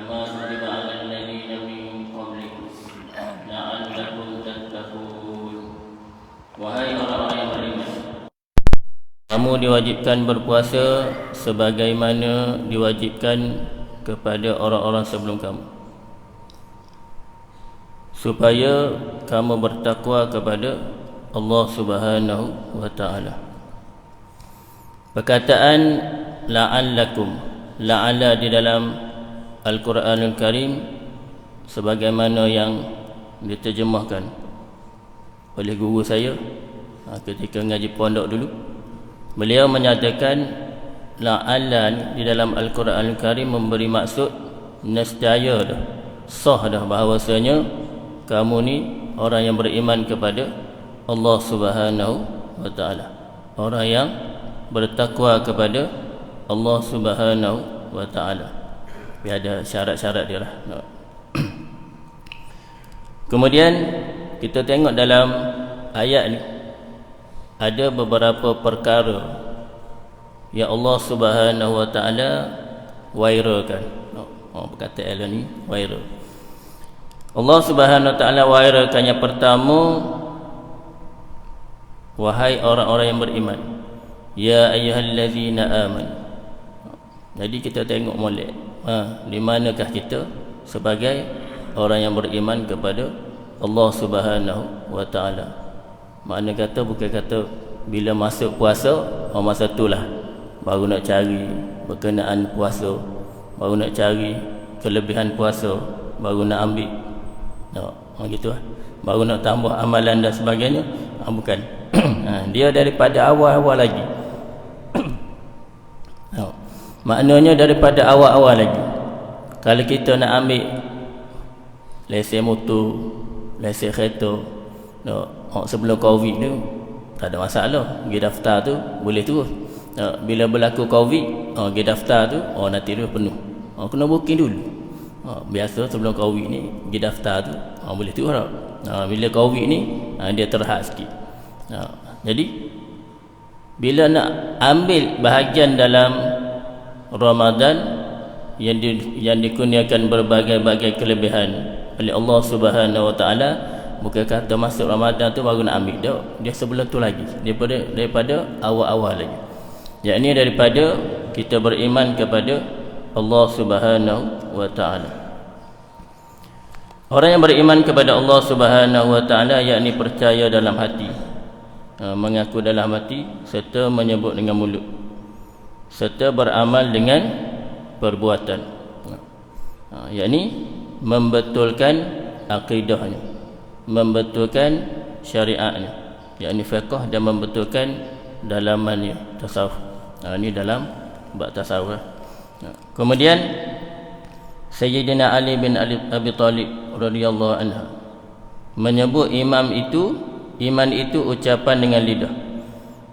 كما كتب على الذين من قبلكم لعلكم تتقون. Wahai orang-orang yang beriman, kamu diwajibkan berpuasa sebagaimana diwajibkan kepada orang-orang sebelum kamu, supaya kamu bertakwa kepada Allah Subhanahu wa ta'ala. Perkataan la'allakum, la'alla di dalam Al-Quranul Karim sebagaimana yang diterjemahkan oleh guru saya ketika ngaji pondok dulu, beliau menyatakan la'alla di dalam Al-Quranul Karim memberi maksud nescaya dah, sah dah bahawasanya kamu ni orang yang beriman kepada Allah Subhanahu wa ta'ala, orang yang bertakwa kepada Allah Subhanahu wa ta'ala. Tapi ada syarat-syarat dia lah. Kemudian kita tengok dalam ayat ni ada beberapa perkara yang Allah Subhanahu wa ta'ala wairakan. Perkataan Allah ni waira. Allah Subhanahu wa ta'ala wairakan yang pertama, wahai orang-orang yang beriman, ya ayyuhallazina amanu. Jadi kita tengok molek di manakah kita sebagai orang yang beriman kepada Allah Subhanahu wa ta'ala. Makna kata bukan kata bila masuk puasa, masa itulah baru nak cari berkenaan puasa, baru nak cari kelebihan puasa, baru nak ambil. Gitu lah. Baru nak tambah amalan dan sebagainya. Bukan. Dia daripada awal-awal lagi. Maknanya daripada awal-awal lagi. Kalau kita nak ambil lesen motor, lesen kereta, sebelum Covid tu tak ada masalah, pergi daftar tu boleh terus. Bila berlaku Covid, pergi daftar tu nanti dia penuh, kena booking dulu. Biasa sebelum Covid ni pergi daftar tu boleh terus tak. Bila Covid ni dia terhad sikit. Jadi bila nak ambil bahagian dalam Ramadan yang dikurniakan berbagai-bagai kelebihan oleh Allah Subhanahu wa ta'ala, bukan kata masuk Ramadan tu baru nak ambil dah. Dia sebelum tu lagi, daripada awal-awal lagi. Yakni daripada kita beriman kepada Allah Subhanahu wa ta'ala. Orang yang beriman kepada Allah Subhanahu wa ta'ala yakni percaya dalam hati, mengaku dalam hati, serta menyebut dengan mulut, serta beramal dengan perbuatan, yakni membetulkan akidahnya, membetulkan syariatnya, yakni fiqh, dan membetulkan dalamannya, tasawuf. Ini dalam bab tasawuf. Kemudian Sayyidina Ali bin Abi Talib radhiyallahu anhu menyebut iman itu ucapan dengan lidah,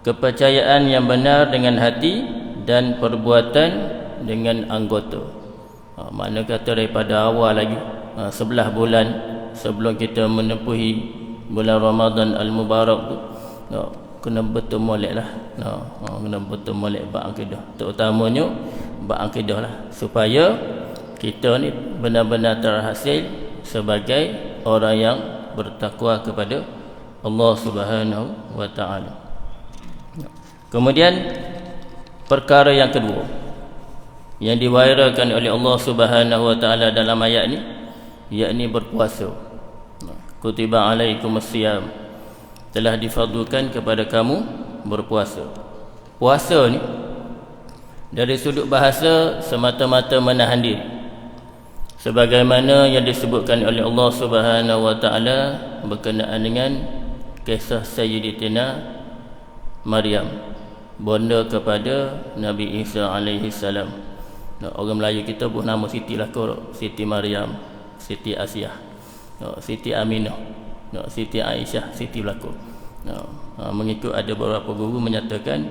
kepercayaan yang benar dengan hati, dan perbuatan dengan anggota. Makna kata daripada awal lagi, 11 bulan sebelum kita menempuhi bulan Ramadan Al-Mubarak tu, kena betul molek lah. Kena betul molek bab akidah, terutamanya bab akidah lah, supaya kita ni benar-benar terhasil sebagai orang yang bertakwa kepada Allah Subhanahu wa ta'ala. Kemudian perkara yang kedua yang diwairakan oleh Allah Subhanahu wa ta'ala dalam ayat ni, yakni berpuasa. Kutiba alaikumus siyam, telah difardhukan kepada kamu berpuasa. Puasa ni dari sudut bahasa semata-mata menahan diri, sebagaimana yang disebutkan oleh Allah Subhanahu wa ta'ala berkenaan dengan kisah Sayyidatina Maryam, bonda kepada Nabi Isa alaihi salam. Orang Melayu kita pun nama Siti lah kot, Siti Maryam, Siti Asiah, Siti Aminah, Siti Aisyah, Siti belakang. Mengikut ada beberapa guru menyatakan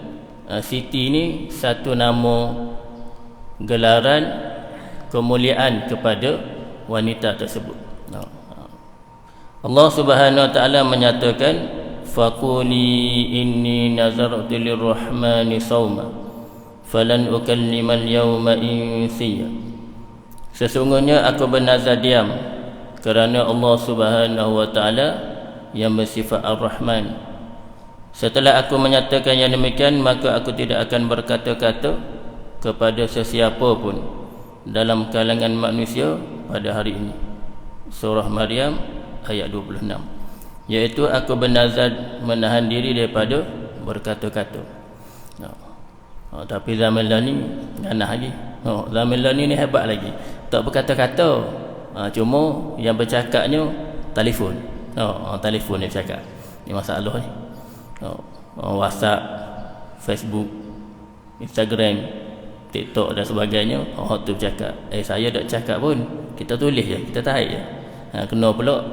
Siti ni satu nama gelaran kemuliaan kepada wanita tersebut. Allah Subhanahu wa ta'ala menyatakan, faquli inni nazartu lirrahmani sawma falan ukallima al-yawma insiya. Sesungguhnya aku bernazar diam kerana Allah Subhanahu wa taala yang bersifat Ar-Rahman. Setelah aku menyatakan yang demikian, maka aku tidak akan berkata-kata kepada sesiapa pun dalam kalangan manusia pada hari ini. Surah Maryam ayat 26. Iaitu aku bernazar menahan diri daripada berkata-kata. Tapi zaman lah ni ganah lagi. Zaman lah ni hebat lagi. Tak berkata-kata. Cuma yang bercakapnya telefon. Telefon dia bercakap. Ini masalah ni. WhatsApp, Facebook, Instagram, TikTok dan sebagainya. Tu bercakap. Saya tak cakap pun. Kita tulis je, kita tarik je. Kena pula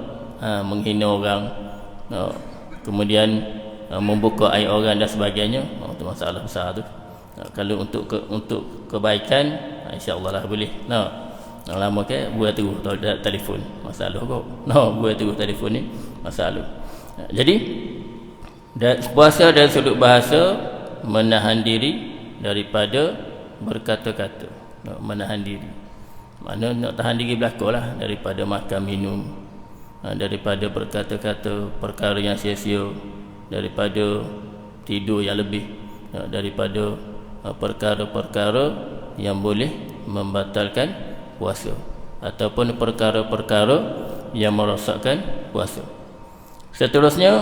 menghina orang, kemudian membuka aib orang dan sebagainya. Itu masalah besar tu. Kalau untuk kebaikan, insya-Allah lah boleh. Lama ke buat terus telefon masalah kok. Buat terus telefon ni masalah. Jadi puasa dari sudut bahasa menahan diri daripada berkata-kata. Menahan diri. Mana nak tahan diri belakalah daripada makan minum, daripada berkata-kata perkara yang sia-sia, daripada tidur yang lebih, daripada perkara-perkara yang boleh membatalkan puasa ataupun perkara-perkara yang merosakkan puasa. Seterusnya,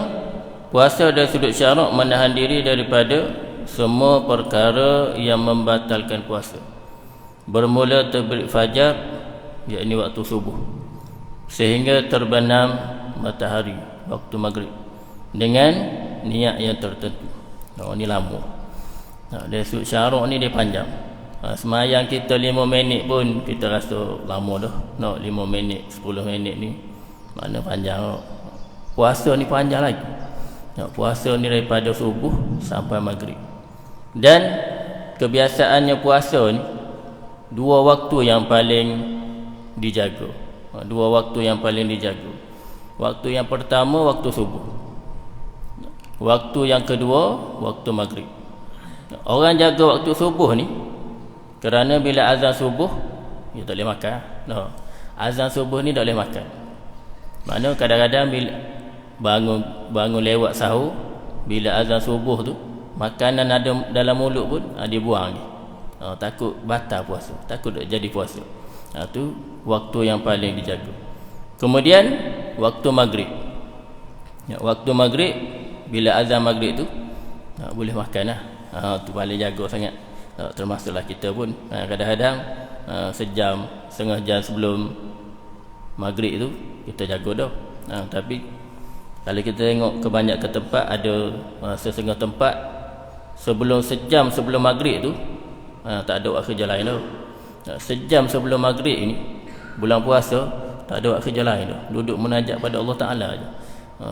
puasa dari sudut syarak menahan diri daripada semua perkara yang membatalkan puasa. Bermula terbit fajar, iaitu waktu subuh, sehingga terbenam matahari waktu maghrib dengan niat yang tertentu. Ini lama. Dari sudut syarak ni dia panjang. Semayang kita 5 minit pun kita rasa lama dah. 5 minit, 10 minit ni mana panjang. Puasa ni panjang lagi. Puasa ni daripada subuh sampai maghrib. Dan kebiasaannya puasa ni 2 waktu yang paling dijaga. 2 waktu yang paling dijaga. Waktu yang pertama waktu subuh. Waktu yang kedua waktu maghrib. Orang jaga waktu subuh ni kerana bila azan subuh dia tak boleh makan. Azan subuh ni tak boleh makan. Mana kadang-kadang bila bangun lewat sahur, bila azan subuh tu makanan ada dalam mulut pun dia buang ni. Takut batal puasa, takut tak jadi puasa. Tu waktu yang paling dijaga. Kemudian waktu maghrib. Waktu maghrib, bila azan maghrib tu boleh makan lah. Tu paling jaga sangat. Termasuklah kita pun kadang-kadang sejam, setengah jam sebelum maghrib tu kita jaga dah. Tapi kalau kita tengok kebanyakan tempat, ada setengah tempat sejam sebelum maghrib tu tak ada buat kerja lain dah. Sejam sebelum maghrib ni bulan puasa tak ada buat kerja lain dah. Duduk munajat pada Allah Ta'ala je.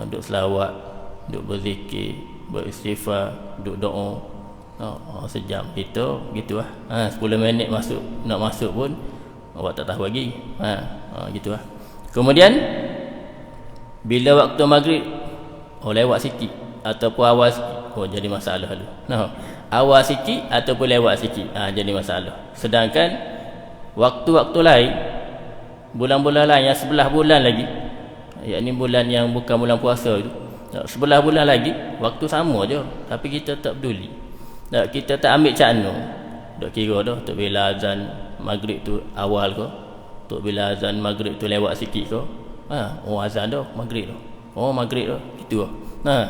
Duduk selawat, duduk berzikir, beristighfar, duduk doa. Sejam kita gitulah. 10 minit nak masuk pun awak tak tahu lagi. Gitulah. Kemudian bila waktu maghrib lewat sikit ataupun awal sikit, jadi masalah dulu. Awal sikit ataupun lewat sikit, jadi masalah. Sedangkan waktu-waktu lain, bulan-bulan lain yang sebelah bulan lagi, yakni bulan yang bukan bulan puasa itu, sebelah bulan lagi waktu sama je, tapi kita tak peduli. Kita tak ambil cakna. Tak kira dah tok bila azan maghrib tu awal ke, tok bila azan maghrib tu lewat sikit ke. Azan dah maghrib dah. Maghrib dah. Gitu lah.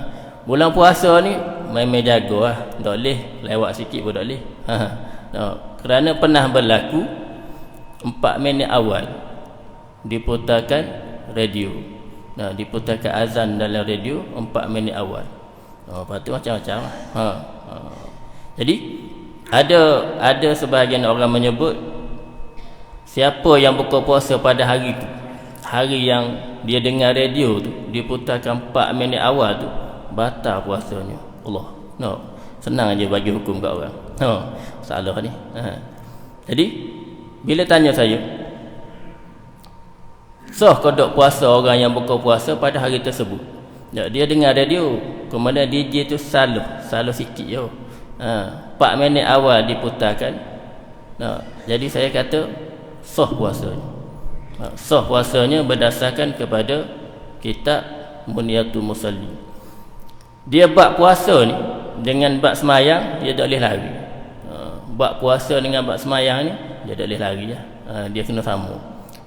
Bulan puasa ni memang jaga lah. Tak boleh lewat sikit pun tak boleh. Kerana pernah berlaku 4 minit awal diputarkan radio. Diputarkan azan dalam radio 4 minit awal. Lepas tu macam-macam lah. Jadi ada sebahagian orang menyebut siapa yang buka puasa pada hari tu, hari yang dia dengar radio tu diputarkan 4 minit awal tu, batal puasanya. Allah. Senang aja bagi hukum kat orang. Salah ni. Jadi bila tanya saya, sah ke tak puasa orang yang buka puasa pada hari tersebut? Dia dengar radio, kemudian DJ tu salah sikit je. 4 minit awal diputarkan. Jadi saya kata sah puasanya. Sah puasanya berdasarkan kepada kitab Muniyatul Musalli. Dia bab puasa ni dengan bab semayang dia tak boleh lari. Bab puasa dengan bab semayang ni dia tak boleh lari lah. Dia kena sama.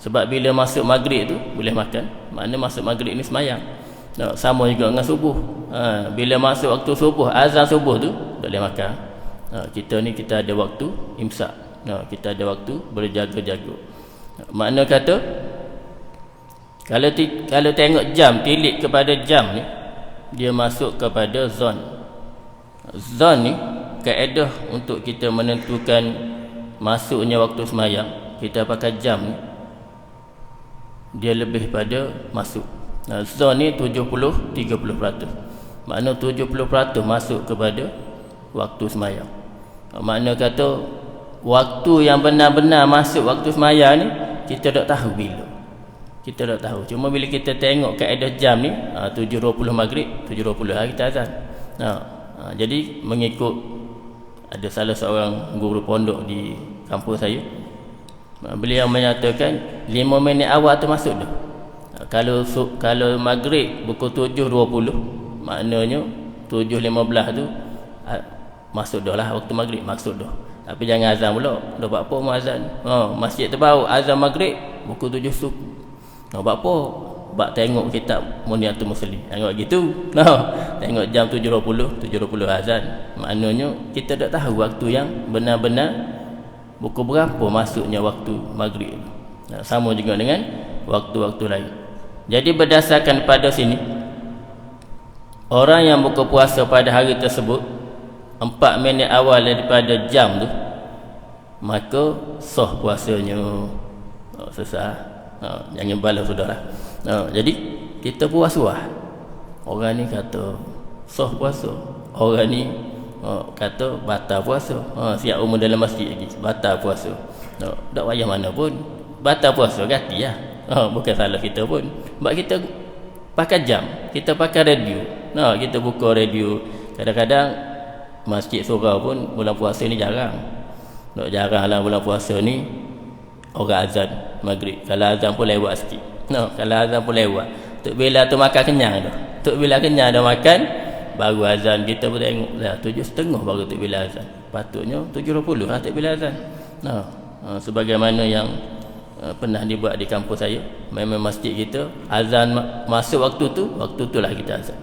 Sebab bila masuk maghrib tu boleh makan. Makna masuk maghrib ni semayang. Sama juga dengan subuh. Bila masuk waktu subuh, azan subuh tu tak boleh makan. Kita ni kita ada waktu imsak. Kita ada waktu berjaga-jaga. Makna kata kalau tengok jam, tilik kepada jam ni, dia masuk kepada zon. Zon ni kaedah untuk kita menentukan masuknya waktu semayang. Kita pakai jam ni, dia lebih pada masuk. Zon ni 70-30%. Makna 70% masuk kepada waktu semayang. Makna kata waktu yang benar-benar masuk waktu semayang ni kita tak tahu bila. Kita tak tahu. Cuma bila kita tengok kaedah jam ni 7.20 maghrib, 7.20 hari kita azan. Jadi mengikut ada salah seorang guru pondok di kampus saya, beliau menyatakan 5 minit awal tu masuk dah. Kalau maghrib pukul 7.20, maknanya 7.15 tu masuk dah lah waktu maghrib, masuk dah. Tapi jangan azan pula. Dah buat apa mau azan? Masjid terbau azan maghrib pukul 7 subuh. Buat apa? Bak tengok kitab Muniyatul Musalli. Tengok gitu. Tengok jam 7.20 azan. Maknanya kita tak tahu waktu yang benar-benar pukul berapa masuknya waktu maghrib. Sama juga dengan waktu-waktu lain. Jadi berdasarkan pada sini, orang yang buka puasa pada hari tersebut 4 minit awal daripada jam tu, maka sah puasanya. Selesai. Jangan balas saudara. Jadi kita puas-puas. Orang ni kata sah puasa, orang ni kata batal puasa. Siap umur dalam masjid lagi batal puasa. Tak payah mana pun batal puasa, ganti lah. Bukan salah kita pun. Sebab kita pakai jam, kita pakai radio. Kita buka radio. Kadang-kadang masjid surau pun bulan puasa ni jarang. Jarang lah bulan puasa ni orang azan maghrib. Kalau azan pun lewat sikit. Kalau azan pun lewat. Tok bila tu makan kenyang dah. Tok bila kenyang dah makan, baru azan. Kita pun tengok dah 7.30 baru tok bila azan. Patutnya 7.20 lah tok bila azan. Sebagaimana yang pernah dibuat di kampus saya, memang masjid kita azan masuk waktu tu lah kita azan.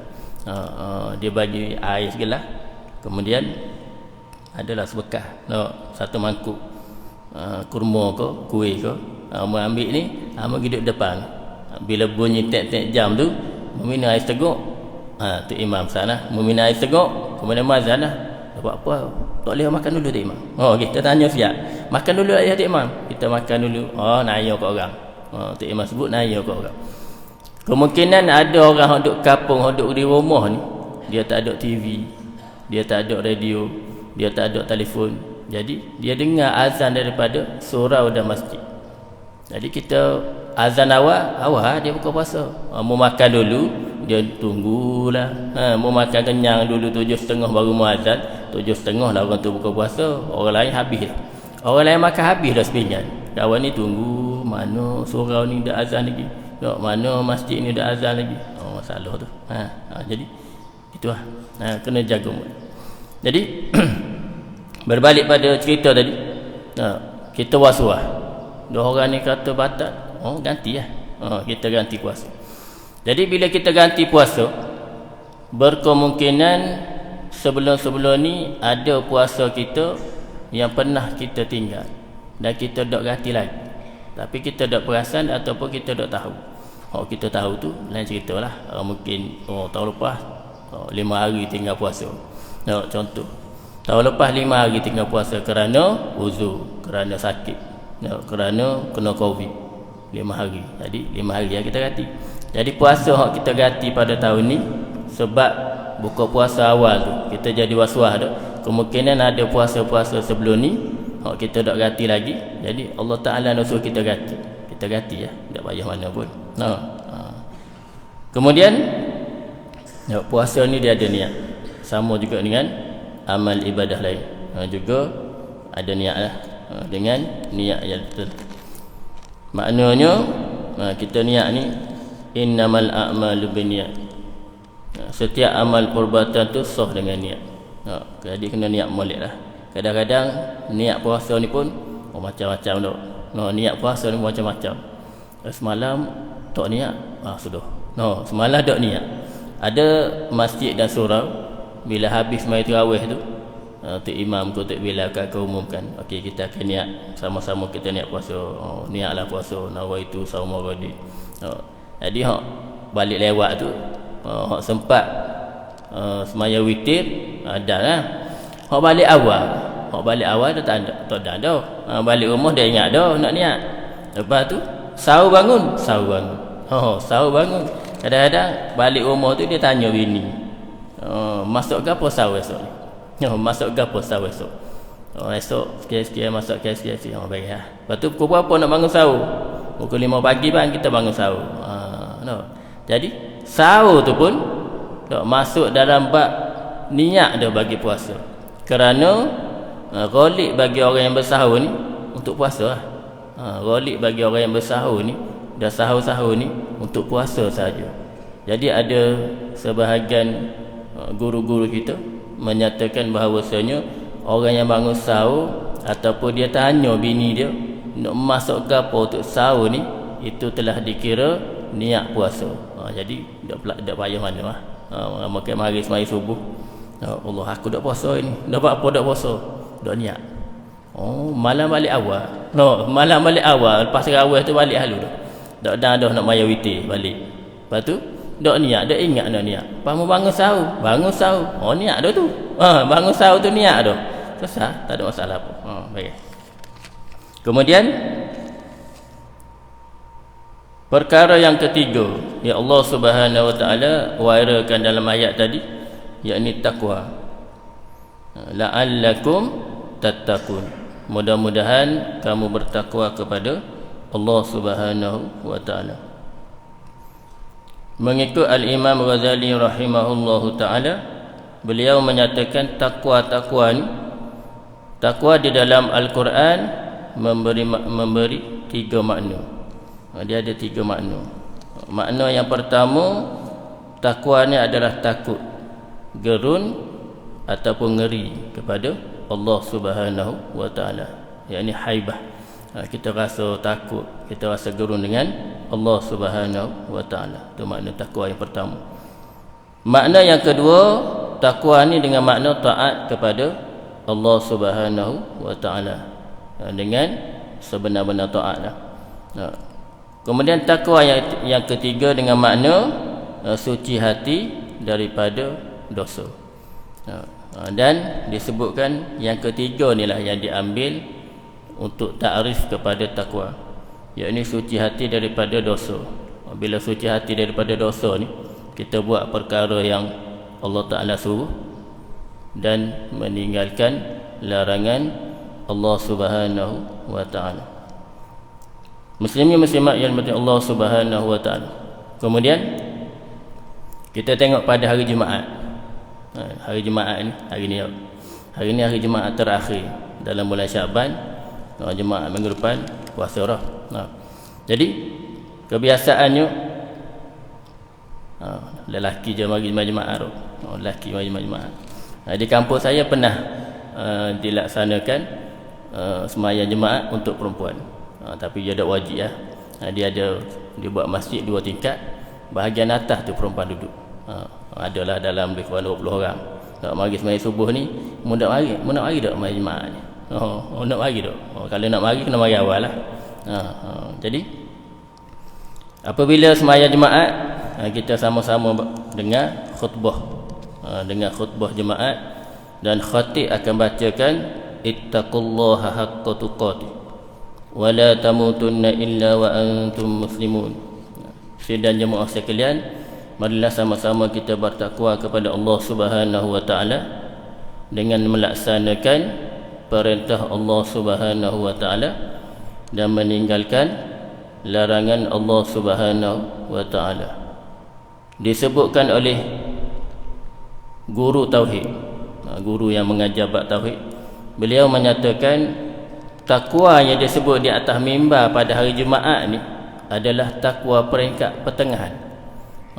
Dia bagi air segelas, kemudian adalah sebekah satu mangkuk kurma ke kuih ke, mau ambil ni, mau duduk depan. Bila bunyi tek-tek jam tu, meminum air seteguk, tu imam sana meminum air seteguk, kemudian mazan lah. Buat apa? Tak boleh makan dulu tak imam? Kita tanya siap, makan dulu ayah tak imam? Kita makan dulu. Naya kat orang. Tu imam sebut naya kat orang. Kemungkinan ada orang yang duduk kampung, yang duduk di rumah ni, dia tak ada TV, dia tak ada radio, dia tak ada telefon. Jadi dia dengar azan daripada surau dan masjid. Jadi kita azan awal dia buka puasa. Mau makan dulu dia tunggulah. Mau makan kenyang dulu 7.30 baru mau azan. 7.30 lah orang tu buka puasa. Orang lain habis dah. Orang lain makan habis dah sepinjan. Kawan ni tunggu mana surau ni dah azan lagi. Mana masjid ni dah azan lagi. Masalah tu. Jadi itulah. Kena jaga mood. Jadi berbalik pada cerita tadi, kita was-was. Dua orang ni kata batal, ganti lah. Kita ganti puasa. Jadi bila kita ganti puasa, berkemungkinan sebelum-sebelum ni ada puasa kita yang pernah kita tinggal dan kita tak ganti lagi. Tapi kita tak perasan ataupun kita tak tahu. Kita tahu tu lain cerita lah. Mungkin tahun lepas 5 hari tinggal puasa. Contoh, tahun lepas 5 hari tinggal puasa kerana uzur, kerana sakit, kerana kena COVID 5 hari. Jadi 5 hari yang kita ganti. Jadi puasa yang kita ganti pada tahun ni sebab buka puasa awal tu kita jadi was-was dah. Kemungkinan ada puasa-puasa sebelum ni kita tak ganti lagi. Jadi Allah Ta'ala nak suruh kita ganti. Kita ganti ya, tak payah mana pun. Kemudian puasa ni dia ada niat. Sama juga dengan amal ibadah lain. Juga ada niat lah. Dengan niat yang Maknanya kita niat ni innamal a'malu binniyat. Setiap amal perbuatan tu sah dengan niat. Jadi kena niat molek lah. Kadang-kadang niat puasa ni pun macam-macam tu. Niat puasa ni macam-macam. Semalam tak niat, sudah. Semalam tak niat. Ada masjid dan surau bila habis mai tarawih tu, Tok Imam ke Tok Bilal akan umumkan, okey kita akan niat sama-sama, kita niat puasa. Niatlah puasa nawaitu sauma ghadi. Jadi hak balik lewat tu, hak sempat semaya witir ada lah. Hak balik awal tu tak ada dah. Balik rumah dia ingat dah nak niat. Lepas tu sahur bangun. Sahur bangun. Kadang-kadang balik rumah tu dia tanya bini, masuk ke apa sahur esok ni? Masuk ke apa sahur esok? Esok sikit-sikit masuk sikit-sikit. Baik lah. Lepas tu pukul berapa nak bangun sahur? Pukul 5 pagi bang kita bangun sahur. Jadi sahur tu pun masuk dalam bab niat dah bagi puasa. Kerana ghalib bagi orang yang bersahur ni untuk puasa lah. Ghalib bagi orang yang bersahur ni, dah sahur-sahur ni untuk puasa saja. Jadi ada sebahagian guru-guru kita menyatakan bahawasanya orang yang bangun sahur ataupun dia tanya bini dia nak masuk ke apa untuk sahur ni, itu telah dikira niat puasa. Jadi tak payah mana lah. Makan mari semai subuh, Allah aku dak puasa ni. Dapat apa dak puasa? Dak niat. Malam balik awal. Malam balik awal lepas tarawih tu balik halu dah. Dak nak maya witir balik. Lepas tu dak niat, dak ingat nak niat. Pas mau bangun sahur. Niat dah tu. Bangun sahur tu niat dah. Selesai, tak ada masalah apa. Baik. Kemudian perkara yang ketiga yang Allah Subhanahu wa taala wairakan dalam ayat tadi, yakni takwa. La'allakum tattaqun. Mudah-mudahan kamu bertakwa kepada Allah Subhanahu wa taala. Mengikut Al-Imam Ghazali rahimahullahu taala, beliau menyatakan takwa ni, takwa di dalam Al-Quran memberi 3 makna. Dia ada 3 makna. Makna yang pertama, takwa ni adalah takut, gerun ataupun ngeri kepada Allah Subhanahu wa taala. Yakni haibah. Kita rasa takut, kita rasa gerun dengan Allah Subhanahu wa taala. Itu makna takwa yang pertama. Makna yang kedua, takwa ni dengan makna taat kepada Allah Subhanahu wa taala. Dengan sebenar-benar taatlah. Kemudian takwa yang ketiga dengan makna suci hati daripada dosa. Dan disebutkan yang ketiga inilah yang diambil untuk takrif kepada takwa, yakni suci hati daripada dosa. Bila suci hati daripada dosa ni, kita buat perkara yang Allah Ta'ala suruh dan meninggalkan larangan Allah Subhanahu wa ta'ala. Muslimin muslimat yang dirahmati Allah Subhanahu wa ta'ala. Kemudian kita tengok pada hari Jumaat. Hari Jumaat ni, hari ni hari Jumaat terakhir dalam bulan Syaban. Jumaat minggu depan puasa dah. Jadi kebiasaannya lelaki je mari Jumaat tu. Lelaki mari Jumaat. Di kampung saya pernah dilaksanakan sembahyang Jumaat untuk perempuan. Tapi dia tak wajib lah. Dia buat masjid 2 tingkat. Bahagian atas tu perempuan duduk. Adalah dalam lebih kurang 20 orang. Tak mari sembahyang subuh ni, mu nak mari tak mari Jumaat ni. Nak mari tak. Kalau nak mari kena mari awal lah. Jadi apabila sembahyang Jumaat, kita sama-sama dengar khutbah. Dengar khutbah Jumaat, dan khatib akan bacakan ittaqullaha haqqa tuqatih wa la tamutunna illa wa antum muslimun. Sidang jemaah sekalian, marilah sama-sama kita bertakwa kepada Allah Subhanahu wa taala dengan melaksanakan perintah Allah Subhanahu wa taala dan meninggalkan larangan Allah Subhanahu wa taala. Disebutkan oleh guru tauhid, guru yang mengajar bab tauhid, beliau menyatakan takwa yang disebut di atas mimbar pada hari Jumaat ni adalah takwa peringkat pertengahan.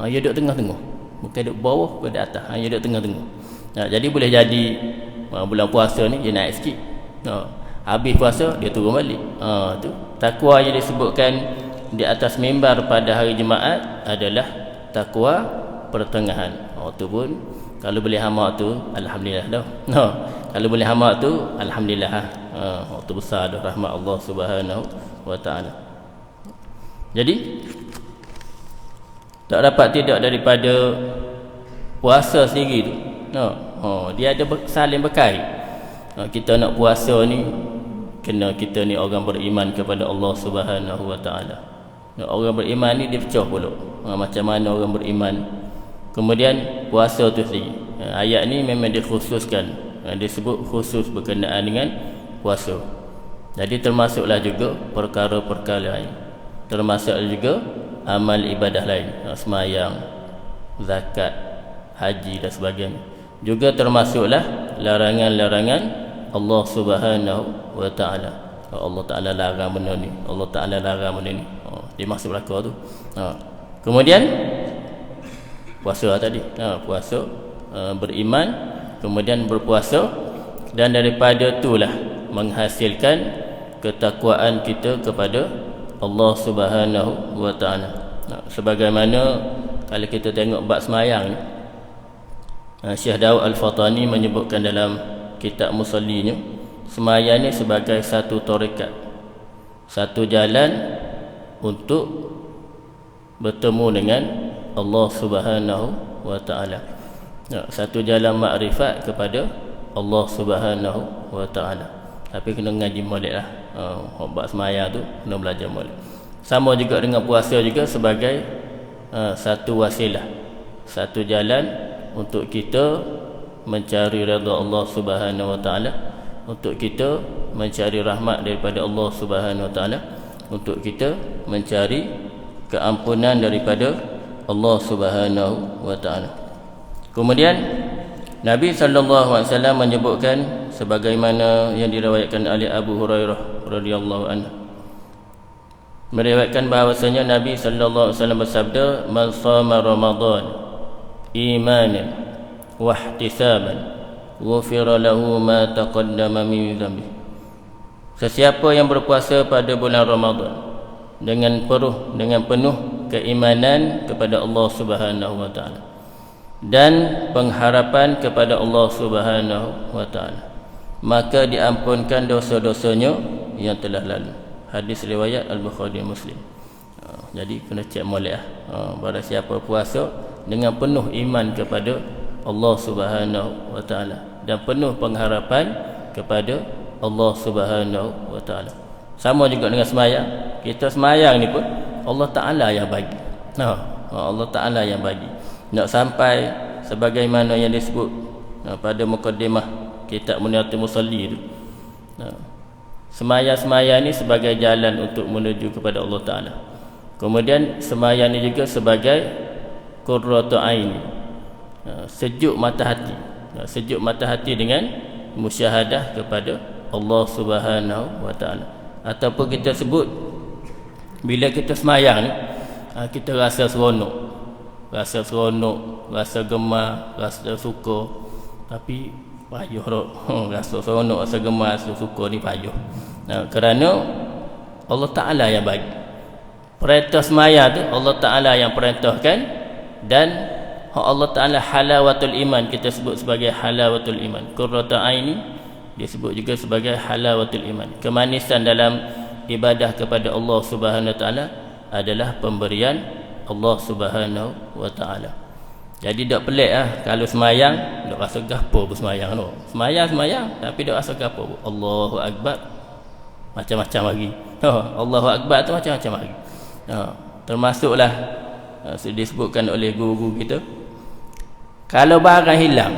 Dia duduk tengah-tengah, bukan duduk bawah, bukan duduk atas. Dia duduk tengah-tengah. Jadi boleh jadi bulan puasa ni dia naik sikit, habis puasa dia turun balik. Tu takwa yang disebutkan di atas mimbar pada hari Jumaat adalah takwa pertengahan. Tu pun kalau boleh hama tu alhamdulillah dah. Kalau boleh hama tu alhamdulillah. Tu besar dah rahmat Allah Subhanahu wa taala. Jadi tak dapat tidak daripada puasa sendiri tu. Dia ada saling berkait. Kita nak puasa ni kena kita ni orang beriman kepada Allah Subhanahu wa taala. Orang beriman ni dia pecah pula. Macam mana orang beriman. Kemudian puasa tu sendiri. Ayat ni memang dikhususkan. Disebut khusus berkenaan dengan puasa. Jadi termasuklah juga perkara-perkara lain. Termasuk juga amal ibadah lain, sembahyang, zakat, haji dan sebagainya. Juga termasuklah larangan-larangan Allah Subhanahu wa taala. Allah taala larang benda ni, Allah taala larang benda ni. Dia masuk belaka tu. Kemudian puasa tadi. Puasa, beriman, kemudian berpuasa, dan daripada itulah menghasilkan ketakwaan kita kepada Allah Subhanahu wa taala. Sebagaimana kalau kita tengok bab sembahyang ni, Syekh Daud Al-Fatani menyebutkan dalam kitab Musallinya, sembahyang ni sebagai satu tarekat, satu jalan untuk bertemu dengan Allah Subhanahu wa taala. Satu jalan makrifat kepada Allah Subhanahu wa taala. Tapi kena ngaji molek lah. Bab sembahyang tu kena belajar molek. Sama juga dengan puasa juga sebagai satu wasilah, satu jalan untuk kita mencari redha Allah Subhanahu wa taala, untuk kita mencari rahmat daripada Allah Subhanahu wa taala, untuk kita mencari keampunan daripada Allah Subhanahu wa taala. Kemudian Nabi sallallahu alaihi wasallam menyebutkan sebagaimana yang diriwayatkan oleh Abu Hurairah radhiyallahu anhu, meriwayatkan bahawasanya Nabi sallallahu alaihi wasallam bersabda, "Man shama Ramadan imanan wa ihtisaban, ghufira lahu ma taqaddama min dhanbi." Sesiapa yang berpuasa pada bulan Ramadan dengan penuh keimanan kepada Allah Subhanahu wa taala dan pengharapan kepada Allah Subhanahu wa taala, maka diampunkan dosa-dosanya yang telah lalu. Hadis riwayat Al-Bukhari Muslim. Jadi kena cek molek barang siapa puasa dengan penuh iman kepada Allah Subhanahu wa taala dan penuh pengharapan kepada Allah Subhanahu wa taala. Sama juga dengan sembahyang. Kita sembahyang ni pun Allah Taala yang bagi. Allah Taala yang bagi. Nak sampai sebagaimana yang disebut pada mukadimah kitab Muniatul Musalli tu. Sembahyang-sembahyang ni sebagai jalan untuk menuju kepada Allah Taala. Kemudian sembahyang ni juga sebagai qurratu aini, sejuk mata hati. Sejuk mata hati dengan musyahadah kepada Allah Subhanahu wa taala. Ataupun kita sebut bila kita sembahyang ni, kita rasa seronok, rasa gemar, rasa suka. Tapi payuh rasa seronok, rasa gemar, rasa suka ni payuh. Kerana Allah Ta'ala yang bagi. Perintah sembahyang tu Allah Ta'ala yang perintahkan, dan Allah Ta'ala halawatul iman, kita sebut sebagai halawatul iman. Qurratu aini disebut juga sebagai halawatul iman. Kemanisan dalam ibadah kepada Allah Subhanahu wa taala adalah pemberian Allah Subhanahu wa taala. Jadi tak pelik kalau sembahyang dok rasa gapo pun sembahyang tu. Sembahyang tapi dok rasa gapo. Allahu akbar macam-macam lagi. Allahu akbar tu macam-macam lagi. Termasuklah disebutkan oleh guru kita, kalau barang hilang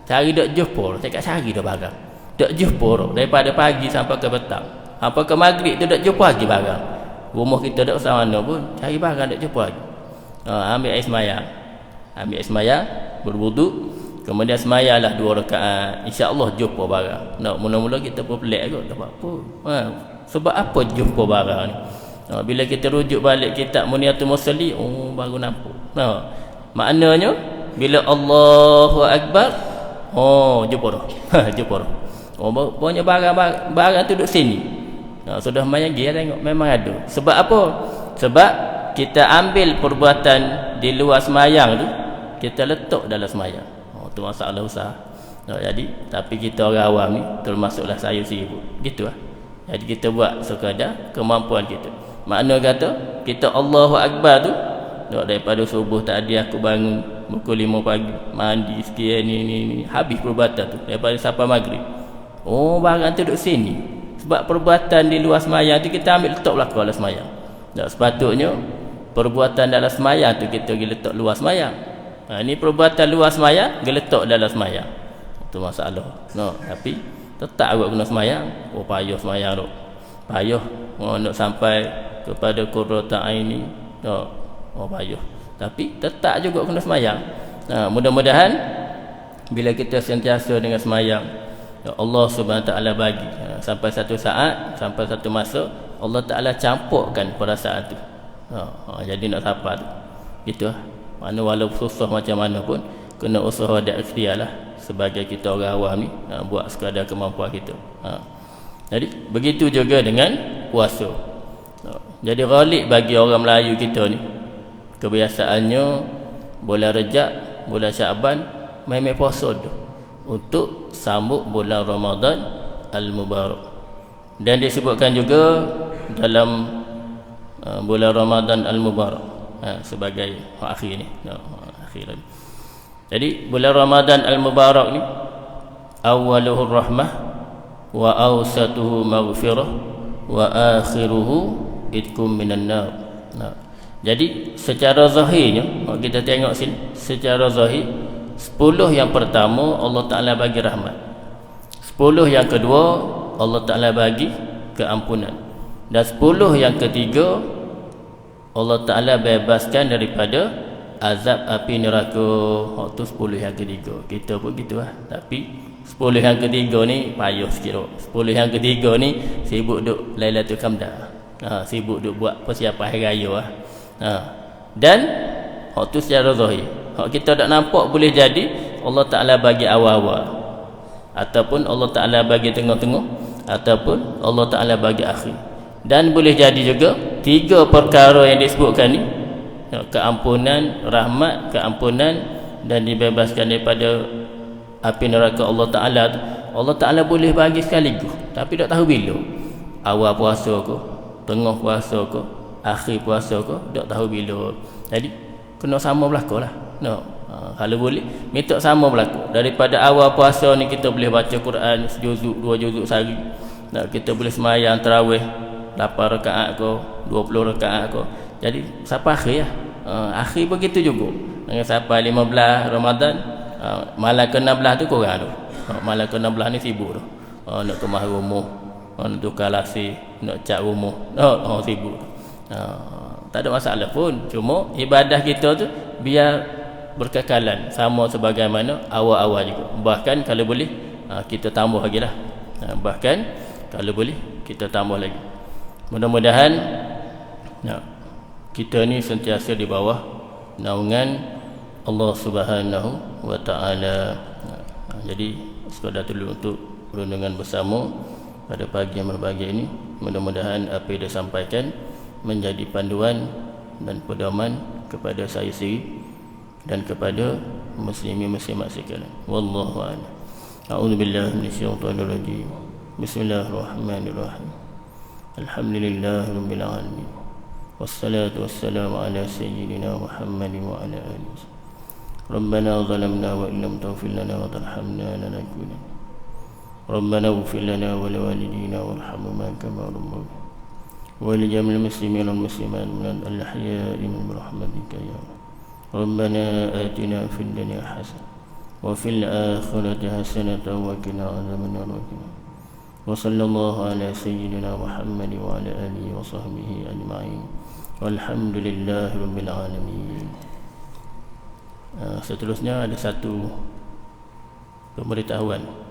cari dok jumpa, cakap cari dah barang. Dok jumpa daripada pagi sampai ke petang. Apa ke maghrib tu dok jumpa lagi barang. Rumah kita dok sama mana pun cari barang dok jumpa lagi. Ambil air sembahyang. Berwudu, Kemudian semayalah 2 rakaat. Insya-Allah jumpa barang. Nak mula-mula kita pun pelik kot, tak apa. Sebab apa jumpa barang ni? Bila kita rujuk balik kitab Muniyatul Musalli, baru nampak. Maknanya bila Allahu Akbar, jumpa dah. Jumpa dah. Pokoknya barang tu duduk sini. Sudah main dia tengok memang ada. Sebab apa? Sebab kita ambil perbuatan di luar semayang tu, kita letak dalam semayang. Tu masalah besar. Jadi tapi kita orang awam ni, termasuklah saya sibuk. Gitulah. Jadi kita buat sekadar kemampuan kita. Makna kata kita Allahu Akbar tu daripada subuh tadi aku bangun pukul 5 pagi, mandi sikit ni habis perbuatan tu daripada sampai maghrib. Barang tu duduk sini. Sebab perbuatan di luar semayang tu kita ambil letak belakang dalam semayang. Sepatutnya perbuatan dalam semayang tu kita pergi letak luar semayang. Ni perbuatan luar semayang dia letak dalam semayang. Itu masalah. Tapi tetap agak kena semayang. Payah semayang tu. Payah nak sampai kepada qurrata aini. Payah. Tapi tetap juga kena semayang. Mudah-mudahan bila kita sentiasa dengan semayang, Allah Subhanahu Taala bagi sampai satu saat, sampai satu masa Allah Taala campurkan perasaan tu. Jadi nak siapa tu. Gitu. Mana walaupun susah macam mana pun kena usaha dan ikhtiar lah sebagai kita orang awam ni, buat sekadar kemampuan kita. Jadi begitu juga dengan puasa. Jadi ghalib bagi orang Melayu kita ni, kebiasaannya bulan Rejab, bulan Syaban main puasa tu untuk sambut bulan Ramadan Al-Mubarak. Dan disebutkan juga dalam bulan Ramadan Al-Mubarak sebagai akhir ni, akhir ni. Jadi bulan Ramadan Al-Mubarak ni awaluhu rahmah wa awsatuhu maghfirah wa akhiruhu itkum minan nar. Jadi secara zahirnya kita tengok sini, secara zahir 10 yang pertama Allah Taala bagi rahmat, 10 yang kedua Allah Taala bagi keampunan, dan 10 yang ketiga Allah Taala bebaskan daripada azab api neraka. Waktu 10 yang ketiga kita pun gitulah. Tapi 10 yang ketiga ni payah sikit. 10 yang ketiga ni sibuk duk Lailatul Qadar. Sibuk duk buat persiapan hari raya lah. Dan waktu secara zahir, kita tak nampak boleh jadi Allah Taala bagi awal-awal, ataupun Allah Taala bagi tengah-tengah, ataupun Allah Taala bagi akhir. Dan boleh jadi juga 3 perkara yang disebutkan ni, keampunan, rahmat, keampunan dan dibebaskan daripada api neraka Allah Taala. Allah Taala boleh bagi sekaligus, tapi tak tahu bila. Awal puasa ke, tengah puasa ke, akhir puasa ke, tak tahu bila. Jadi kena sama berlaku lah. Kalau boleh minta sama berlaku. Daripada awal puasa ni kita boleh baca Quran sejuzuk, 2 juzuk sehari. Kita boleh semayang tarawih 8 rakaat ke, 20 rakaat ke. Jadi sampai akhir lah. Akhir begitu juga. Dengan sampai 15 Ramadan, malam ke-16 tu korang tu. Malam ke-16 ni sibuk tu. Nak kemah rumah, nak tukar lasik, nak cat rumah. Sibuk. Tak ada masalah pun. Cuma ibadah kita tu biar berkekalan sama sebagaimana awal-awal juga. Bahkan kalau boleh kita tambah lagi lah. Bahkan kalau boleh kita tambah lagi. Mudah-mudahan kita ni sentiasa di bawah naungan Allah Subhanahu wa Ta'ala. Jadi sekadar dulu untuk renungan bersama pada pagi yang berbahagia ini. Mudah-mudahan apa yang disampaikan menjadi panduan dan pedoman kepada saya sendiri dan kepada muslimin-muslimat sekalian. Wallahu a'lam. A'udzubillahi minasyaitonir rajim. Bismillahirrahmanirrahim. Alhamdulillahirabbil alamin. Wassalatu wassalamu ala sayyidina Muhammadin wa ala alihi. Rabbana zalamna wa illam taghfir lana wa tarhamna lanakunanna. Rabbana ighfir lana wa liwalidina warhamhuma kama rabbayana ولجميع المسلمين والمسلمات من الأحياء من برحمتك يا رب. ربنا آتنا في الدنيا حسنة وفي الآخرة حسنة وقنا عذاب النار. وصلى الله على سيدنا محمد وعلى آله وصحبه أجمعين والحمد لله رب العالمين. Seterusnya ada satu pemberitahuan.